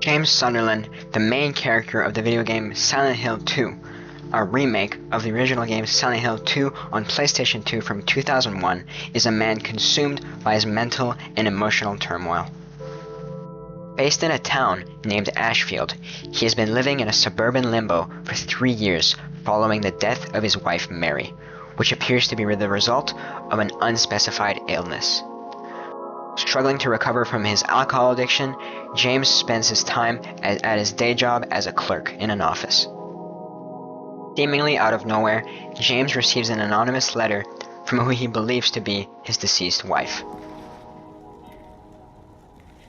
James Sunderland, the main character of the video game Silent Hill 2, a remake of the original game Silent Hill 2 on PlayStation 2 from 2001, is a man consumed by his mental and emotional turmoil. Based in a town named Ashfield, he has been living in a suburban limbo for 3 years following the death of his wife Mary, which appears to be the result of an unspecified illness. Struggling to recover from his alcohol addiction, James spends his time at his day job as a clerk in an office. Seemingly out of nowhere, James receives an anonymous letter from who he believes to be his deceased wife.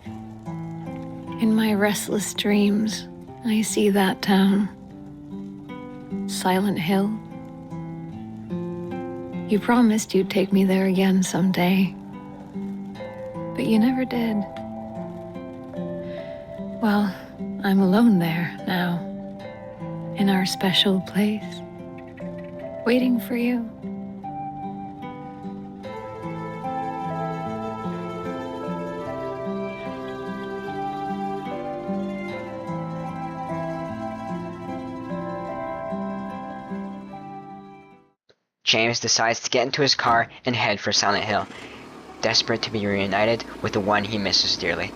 In my restless dreams, I see that town. Silent Hill. You promised you'd take me there again someday, but you never did. Well, I'm alone there now, in our special place, waiting for you. James decides to get into his car and head for Silent Hill, desperate to be reunited with the one he misses dearly.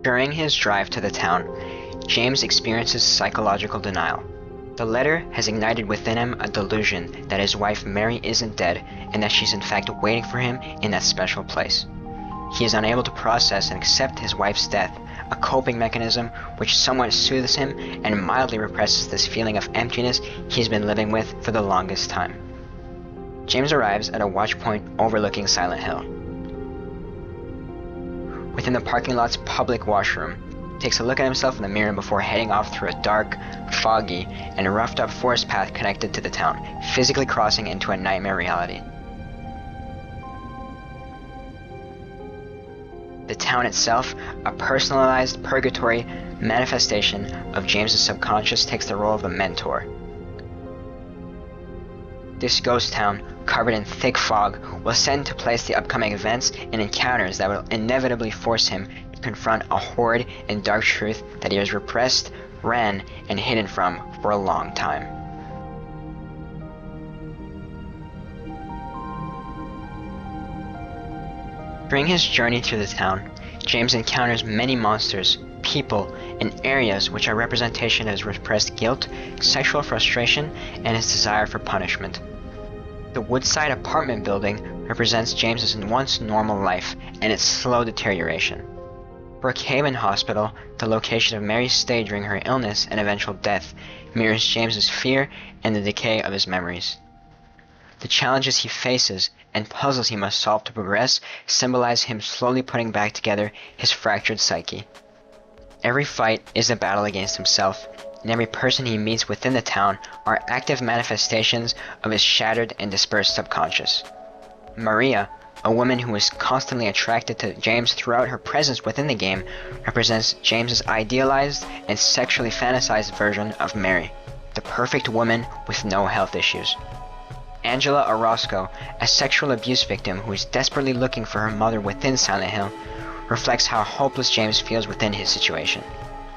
During his drive to the town, James experiences psychological denial. The letter has ignited within him a delusion that his wife Mary isn't dead and that she's in fact waiting for him in that special place. He is unable to process and accept his wife's death, a coping mechanism which somewhat soothes him and mildly represses this feeling of emptiness he's been living with for the longest time. James arrives at a watch point overlooking Silent Hill. Within the parking lot's public washroom, he takes a look at himself in the mirror before heading off through a dark, foggy, and roughed-up forest path connected to the town, physically crossing into a nightmare reality. The town itself, a personalized purgatory manifestation of James's subconscious, takes the role of a mentor. This ghost town, covered in thick fog, will set into place the upcoming events and encounters that will inevitably force him to confront a horrid and dark truth that he has repressed, ran, and hidden from for a long time. During his journey through the town, James encounters many monsters, people, and areas which are representation of his repressed guilt, sexual frustration, and his desire for punishment. The woodside apartment building represents James's once normal life and its slow deterioration. Brookhaven Hospital, the location of Mary's stay during her illness and eventual death, mirrors James's fear and the decay of his memories. The challenges he faces and puzzles he must solve to progress symbolize him slowly putting back together his fractured psyche. Every fight is a battle against himself, and every person he meets within the town are active manifestations of his shattered and dispersed subconscious. Maria, a woman who is constantly attracted to James throughout her presence within the game, represents James's idealized and sexually fantasized version of Mary, the perfect woman with no health issues. Angela Orozco, a sexual abuse victim who is desperately looking for her mother within Silent Hill, reflects how hopeless James feels within his situation.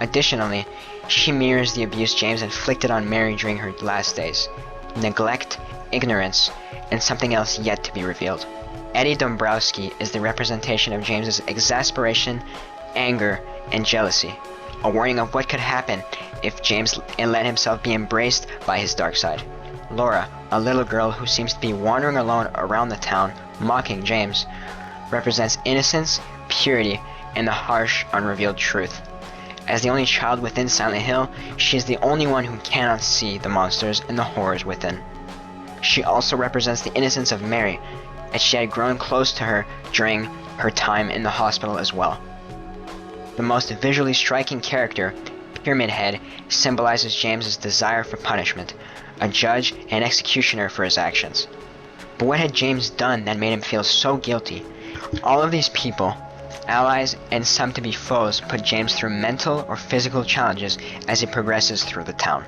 Additionally, she mirrors the abuse James inflicted on Mary during her last days: neglect, ignorance, and something else yet to be revealed. Eddie Dombrowski is the representation of James's exasperation, anger, and jealousy, a warning of what could happen if James let himself be embraced by his dark side. Laura, a little girl who seems to be wandering alone around the town, mocking James, represents innocence, purity, and the harsh, unrevealed truth. As the only child within Silent Hill, she is the only one who cannot see the monsters and the horrors within. She also represents the innocence of Mary, as she had grown close to her during her time in the hospital as well. The most visually striking character, Pyramid Head, symbolizes James's desire for punishment, a judge and executioner for his actions. But what had James done that made him feel so guilty? All of these people, allies and some to be foes, put James through mental or physical challenges as he progresses through the town.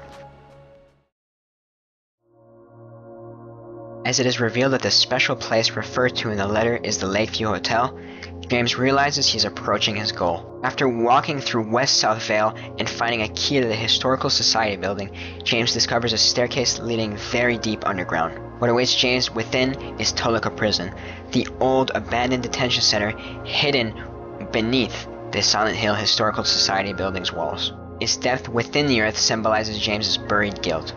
As it is revealed that the special place referred to in the letter is the Lakeview Hotel, James realizes he's approaching his goal. After walking through West South Vale and finding a key to the Historical Society building, James discovers a staircase leading very deep underground. What awaits James within is Toluca Prison, the old abandoned detention center hidden beneath the Silent Hill Historical Society building's walls. Its depth within the earth symbolizes James's buried guilt.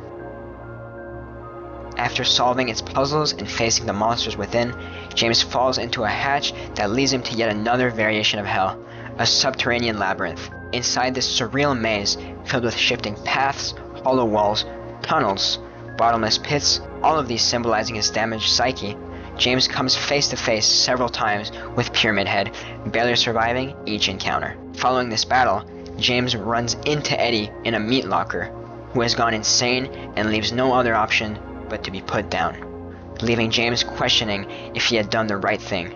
After solving its puzzles and facing the monsters within, James falls into a hatch that leads him to yet another variation of hell, a subterranean labyrinth. Inside this surreal maze, filled with shifting paths, hollow walls, tunnels, bottomless pits, all of these symbolizing his damaged psyche, James comes face to face several times with Pyramid Head, barely surviving each encounter. Following this battle, James runs into Eddie in a meat locker, who has gone insane and leaves no other option but to be put down, leaving James questioning if he had done the right thing.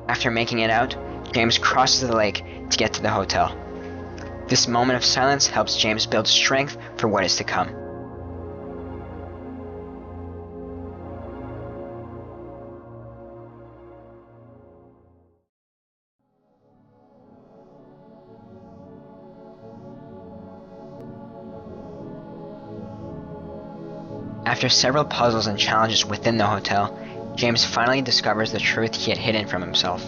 After making it out, James crosses the lake to get to the hotel. This moment of silence helps James build strength for what is to come. After several puzzles and challenges within the hotel, James finally discovers the truth he had hidden from himself.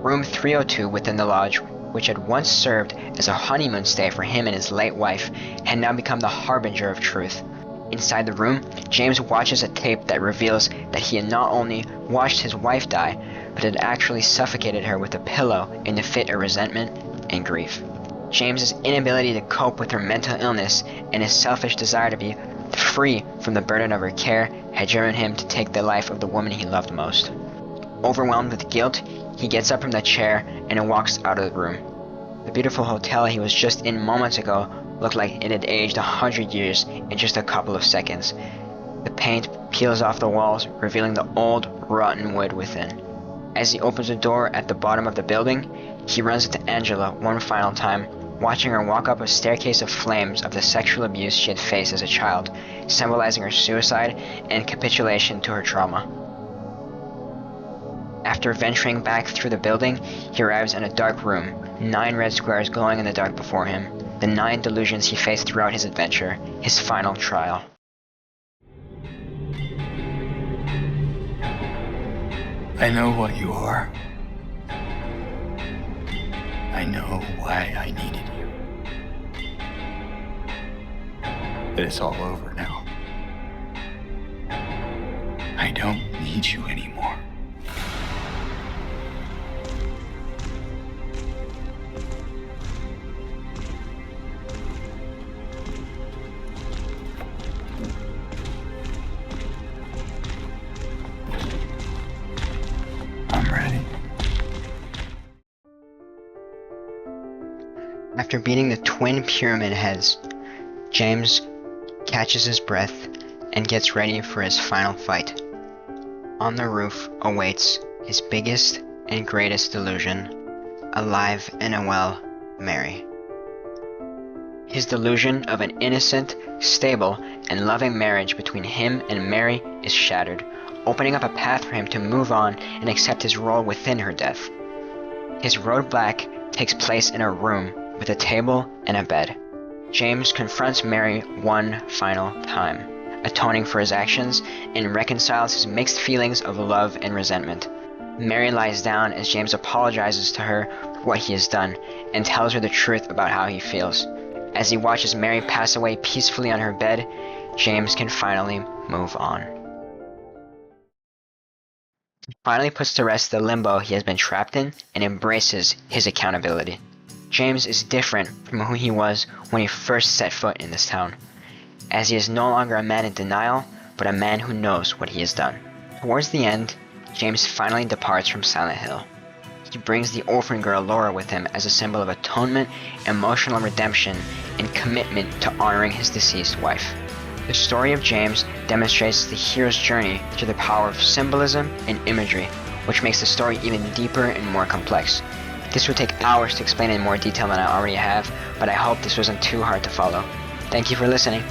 Room 302 within the lodge, which had once served as a honeymoon stay for him and his late wife, had now become the harbinger of truth. Inside the room, James watches a tape that reveals that he had not only watched his wife die, but had actually suffocated her with a pillow in a fit of resentment and grief. James's inability to cope with her mental illness and his selfish desire to be free from the burden of her care had driven him to take the life of the woman he loved most. Overwhelmed with guilt, he gets up from the chair and walks out of the room. The beautiful hotel he was just in moments ago looked like it had aged 100 years in just a couple of seconds. The paint peels off the walls, revealing the old, rotten wood within. As he opens the door at the bottom of the building, he runs into Angela one final time, watching her walk up a staircase of flames of the sexual abuse she had faced as a child, symbolizing her suicide and capitulation to her trauma. After venturing back through the building, he arrives in a dark room, 9 red squares glowing in the dark before him, the 9 delusions he faced throughout his adventure, his final trial. I know what you are. I know why I needed you. But it's all over now. I don't need you anymore. I'm ready. After beating the twin pyramid heads, James catches his breath and gets ready for his final fight. On the roof awaits his biggest and greatest delusion, alive and well, Mary. His delusion of an innocent, stable, and loving marriage between him and Mary is shattered, opening up a path for him to move on and accept his role within her death. His roadblock takes place in a room with a table and a bed. James confronts Mary one final time, atoning for his actions, and reconciles his mixed feelings of love and resentment. Mary lies down as James apologizes to her for what he has done and tells her the truth about how he feels. As he watches Mary pass away peacefully on her bed, James can finally move on. He finally puts to rest the limbo he has been trapped in and embraces his accountability. James is different from who he was when he first set foot in this town, as he is no longer a man in denial, but a man who knows what he has done. Towards the end, James finally departs from Silent Hill. He brings the orphan girl Laura with him as a symbol of atonement, emotional redemption, and commitment to honoring his deceased wife. The story of James demonstrates the hero's journey through the power of symbolism and imagery, which makes the story even deeper and more complex. This would take hours to explain in more detail than I already have, but I hope this wasn't too hard to follow. Thank you for listening.